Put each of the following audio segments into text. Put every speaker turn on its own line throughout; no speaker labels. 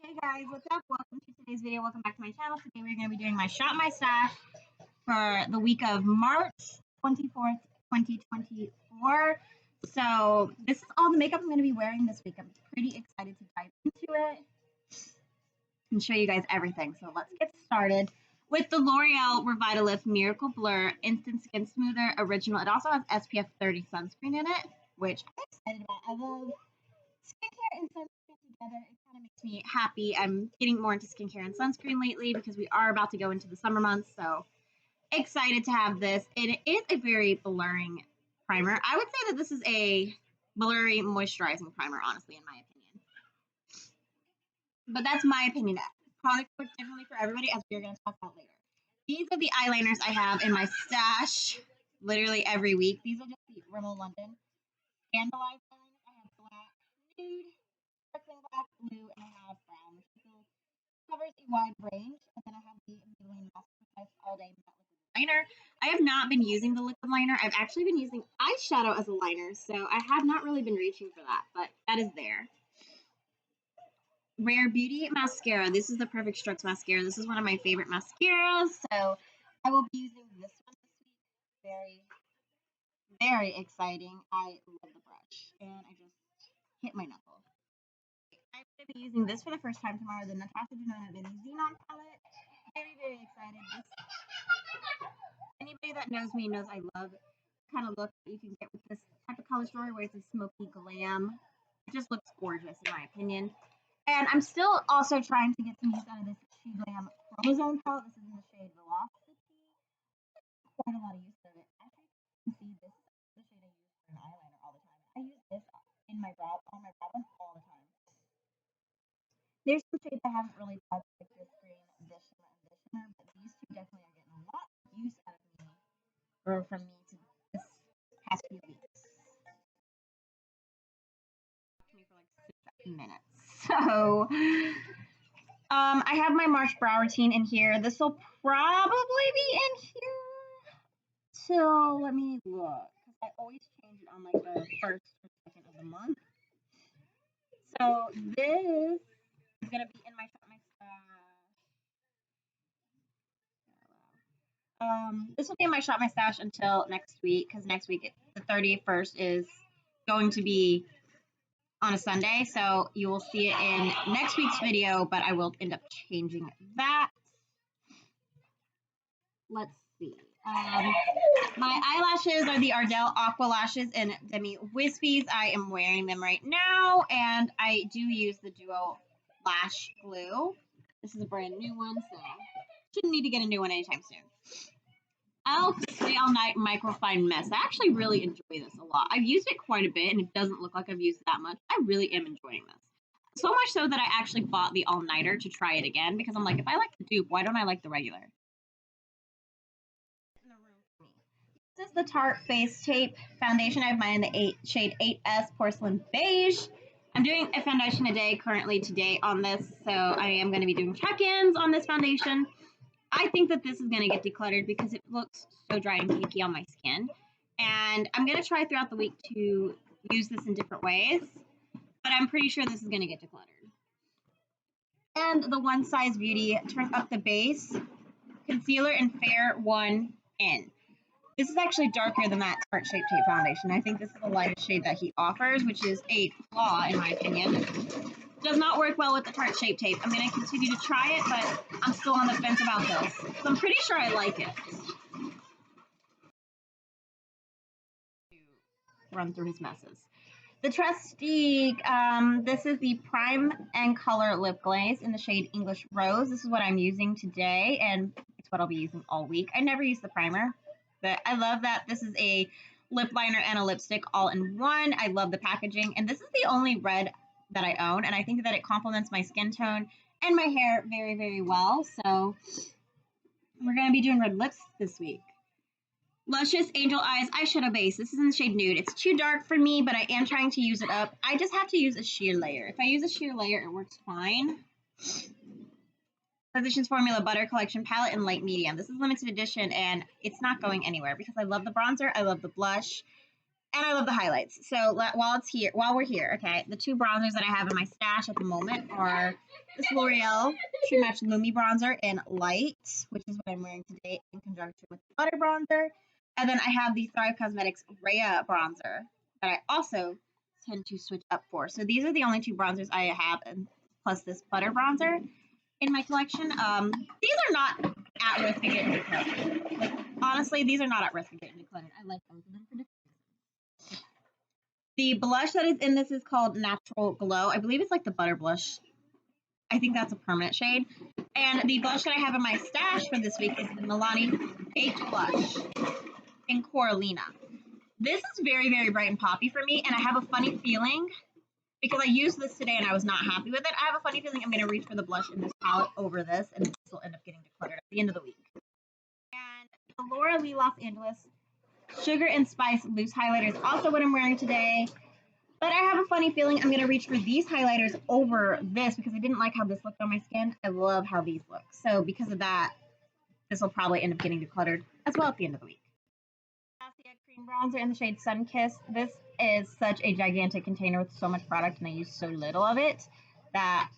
Hey guys, what's up? Welcome to today's video. Welcome back to my channel. Today we're going to be doing my Shop My Stash for the week of March 24th, 2024. So this is all the makeup I'm going to be wearing this week. I'm pretty excited to dive into it and show you guys everything. So let's get started with the L'Oreal Revitalift Miracle Blur Instant Skin Smoother Original. It also has SPF 30 sunscreen in it, which I'm excited about. I love skincare and sunscreen together. It kind of makes me happy. I'm getting more into skincare and sunscreen lately because we are about to go into the summer months. So excited to have this. It is a very blurring primer. I would say that this is a blurry moisturizing primer, honestly, in my opinion. But that's my opinion. Products work differently for everybody, as we're going to talk about later. These are the eyeliners I have in my stash literally every week. These are just the Rimmel London Scandalized eyeliners. I have black, nude, sparkling black, blue, and I have brown, which covers a wide range. And then I have the Milani Baked Blush All Day Matte Liquid Liner. I have not been using the liquid liner. I've actually been using eyeshadow as a liner, so I have not really been reaching for that, but that is there. Rare Beauty mascara. This is the Perfect Strokes mascara. This is one of my favorite mascaras, so I will be using this one this week. Very, very exciting. I love the brush, and I just hit my knuckle. I'm going to be using this for the first time tomorrow, the Natasha Denona Vinny Xenon palette. Very, very excited. Anybody that knows me knows I love the kind of look that you can get with this type of color story where it's a smoky glam. It just looks gorgeous, in my opinion. And I'm still also trying to get some use out of this She Glam Chromosome palette. This is in the shade Velocity. Quite a lot of use out of it. Actually, you can see this is the shade I use for an eyeliner all the time. I use this in my brow, on my brow bone all the time. There's some shades I haven't really touched, like this green, this shimmer, and this shimmer, but these two definitely are getting a lot of use out of me, or from me to this past few weeks. Me for like 6 minutes. So, I have my March brow routine in here. This will probably be in here till, let me look, because I always change it on like the 1st or 2nd of the month. So this is going to be in my Shop My Stash. This will be in my Shop My Stash until next week, because next week, the 31st, is going to be on a Sunday, so you will see it in next week's video, but I will end up changing that. Let's see. My eyelashes are the Ardell Aqua Lashes in Demi Wispies. I am wearing them right now, and I do use the Duo Lash Glue. This is a brand new one, so shouldn't need to get a new one anytime soon. Elf Stay All Night Microfine Mist. I actually really enjoy this a lot. I've used it quite a bit, and it doesn't look like I've used it that much. I really am enjoying this. So much so that I actually bought the all-nighter to try it again, because I'm like, if I like the dupe, why don't I like the regular? This is the Tarte Face Tape Foundation. I have mine in the shade 8S Porcelain Beige. I'm doing a foundation a day currently today on this, so I am going to be doing check-ins on this foundation. I think that this is going to get decluttered because it looks so dry and cakey on my skin. And I'm going to try throughout the week to use this in different ways, but I'm pretty sure this is going to get decluttered. And the One Size Beauty Turn Up the Base Concealer in Fair 1N. This is actually darker than that Tarte Shape Tape Foundation. I think this is the lightest shade that he offers, which is a flaw in my opinion. Does not work well with the Tarte Shape Tape. I'm going to continue to try it, but I'm still on the fence about this. So I'm pretty sure I like it. Run through his messes. The Trustique, this is the Prime and Color Lip Glaze in the shade English Rose. This is what I'm using today, and it's what I'll be using all week. I never use the primer, but I love that this is a lip liner and a lipstick all in one. I love the packaging, and this is the only red that I own, and I think that it complements my skin tone and my hair very, very well. So we're going to be doing red lips this week. Luscious Angel Eyes Eyeshadow Base. This is in the shade Nude. It's too dark for me, but I am trying to use it up. I just have to use a sheer layer. If I use a sheer layer, it works fine. Physicians Formula Butter Collection Palette in Light Medium. This is limited edition, and it's not going anywhere because I love the bronzer. I love the blush. And I love the highlights. So while we're here, okay, the two bronzers that I have in my stash at the moment are this L'Oreal True Match Lumi Bronzer in Light, which is what I'm wearing today in conjunction with the Butter Bronzer. And then I have the Thrive Causemetics Rhea Bronzer that I also tend to switch up for. So these are the only two bronzers I have, and plus this Butter Bronzer in my collection. These are not at risk of getting decluttered. Like, honestly, these are not at risk of getting decluttered. I like both of them for different. The blush that is in this is called Natural Glow. I believe it's like the butter blush. I think that's a permanent shade. And the blush that I have in my stash for this week is the Milani Baked Blush in Coralina. This is very, very bright and poppy for me, and I have a funny feeling, because I used this today and I was not happy with it, I have a funny feeling I'm going to reach for the blush in this palette over this, and this will end up getting decluttered at the end of the week. And the Laura Lee Los Angeles Sugar and Spice Loose Highlighter is also what I'm wearing today. But I have a funny feeling I'm going to reach for these highlighters over this because I didn't like how this looked on my skin. I love how these look. So because of that, this will probably end up getting decluttered as well at the end of the week. Cream Bronzer in the shade Sun Kiss. This is such a gigantic container with so much product, and I use so little of it that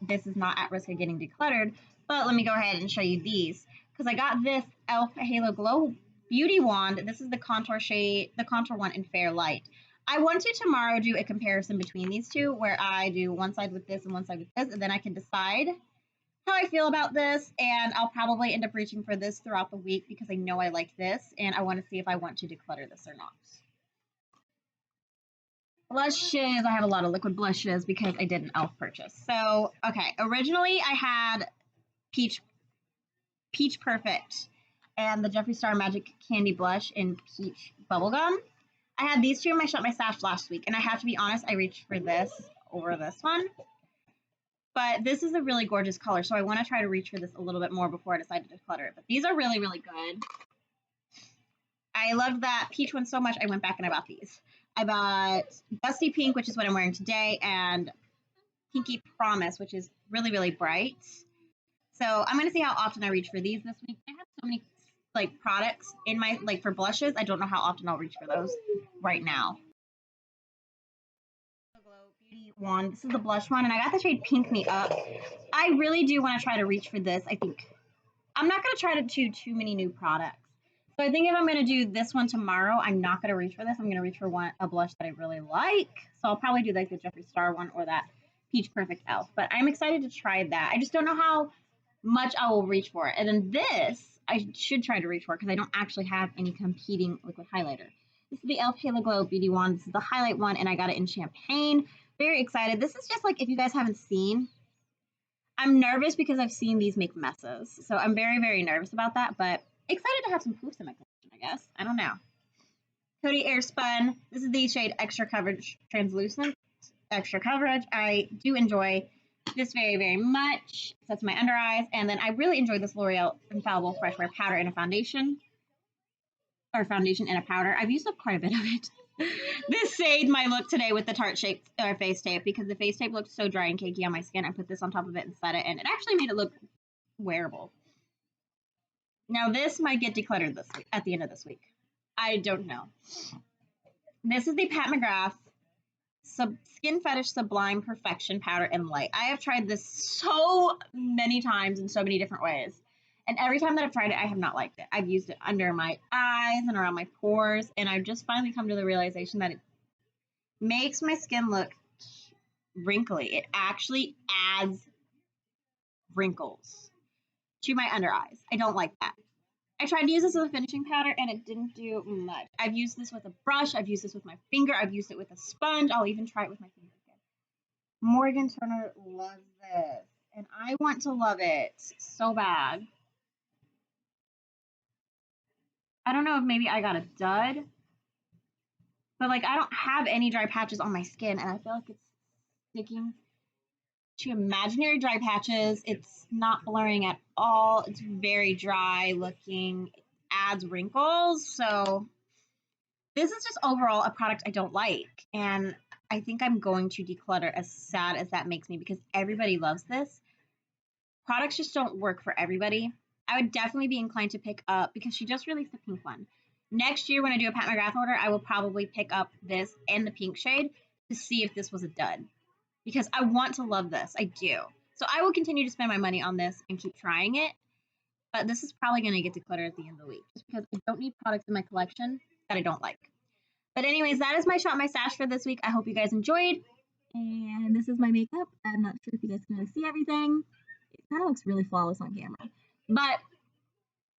this is not at risk of getting decluttered. But let me go ahead and show you these, because I got this e.l.f. Halo Glow Beauty Wand. This is the contour shade, the contour one in Fair Light. I want to tomorrow do a comparison between these two, where I do one side with this and one side with this, and then I can decide how I feel about this, and I'll probably end up reaching for this throughout the week because I know I like this, and I want to see if I want to declutter this or not. Blushes, I have a lot of liquid blushes because I did an e.l.f. purchase. So, okay, originally I had Peach Perfect and the Jeffree Star Magic Candy Blush in Peach Bubblegum. I had these two in my stash last week, and I have to be honest, I reached for this over this one. But this is a really gorgeous color, so I want to try to reach for this a little bit more before I decide to declutter it. But these are really, really good. I loved that peach one so much, I went back and I bought these. I bought Dusty Pink, which is what I'm wearing today, and Pinky Promise, which is really, really bright. So I'm going to see how often I reach for these this week. I have so many like products in my, like for blushes. I don't know how often I'll reach for those right now. Beauty Wand. This is the blush one, and I got the shade Pink Me Up. I really do want to try to reach for this. I think I'm not going to try to do too many new products. So I think if I'm going to do this one tomorrow, I'm not going to reach for this. I'm going to reach for a blush that I really like. So I'll probably do like the Jeffree Star one or that Peach Perfect e.l.f. But I'm excited to try that. I just don't know how much I will reach for it. And then this, I should try to reach for because I don't actually have any competing liquid highlighter. This is the e.l.f. Halo Glow Beauty Wand. This is the highlight one, and I got it in Champagne. Very excited. This is just like, if you guys haven't seen, I'm nervous because I've seen these make messes. So I'm very, very nervous about that, but excited to have some poofs in my collection, I guess. I don't know. Coty Airspun. This is the shade Extra Coverage Translucent. Extra Coverage. I do enjoy this very, very much. That's my under eyes. And then I really enjoy this L'Oreal Infallible Fresh Wear Powder in a foundation. Or foundation in a powder. I've used up quite a bit of it. This saved my look today with the Tarte Face Tape because the face tape looked so dry and cakey on my skin. I put this on top of it and set it, and it actually made it look wearable. Now this might get decluttered this week, at the end of this week. I don't know. This is the Pat McGrath Skin Fetish Sublime Perfection Powder in Light. I have tried this so many times in so many different ways. And every time that I've tried it, I have not liked it. I've used it under my eyes and around my pores, and I've just finally come to the realization that it makes my skin look wrinkly. It actually adds wrinkles to my under eyes. I don't like that. I tried to use this with a finishing powder, and it didn't do much. I've used this with a brush. I've used this with my finger. I've used it with a sponge. I'll even try it with my finger again. Morgan Turner loves this, and I want to love it so bad. I don't know if maybe I got a dud, but like I don't have any dry patches on my skin, and I feel like it's sticking to imaginary dry patches. It's not blurring at all. It's very dry looking. It adds wrinkles. So this is just overall a product I don't like, and I think I'm going to declutter, as sad as that makes me, because everybody loves this. Products just don't work for everybody. I would definitely be inclined to pick up, because she just released a pink one. Next year when I do a Pat McGrath order, I will probably pick up this and the pink shade to see if this was a dud. Because I want to love this. I do. So I will continue to spend my money on this and keep trying it. But this is probably going to get decluttered at the end of the week. Just because I don't need products in my collection that I don't like. But anyways, that is my shop, my stash for this week. I hope you guys enjoyed. And this is my makeup. I'm not sure if you guys can really see everything. It kind of looks really flawless on camera. But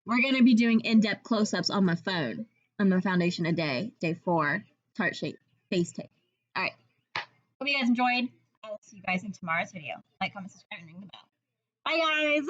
we're going to be doing in-depth close-ups on my phone on the foundation a day 4, Tarte Face Tape. All right. Hope you guys enjoyed. I will see you guys in tomorrow's video. Like, comment, subscribe, and ring the bell. Bye, guys.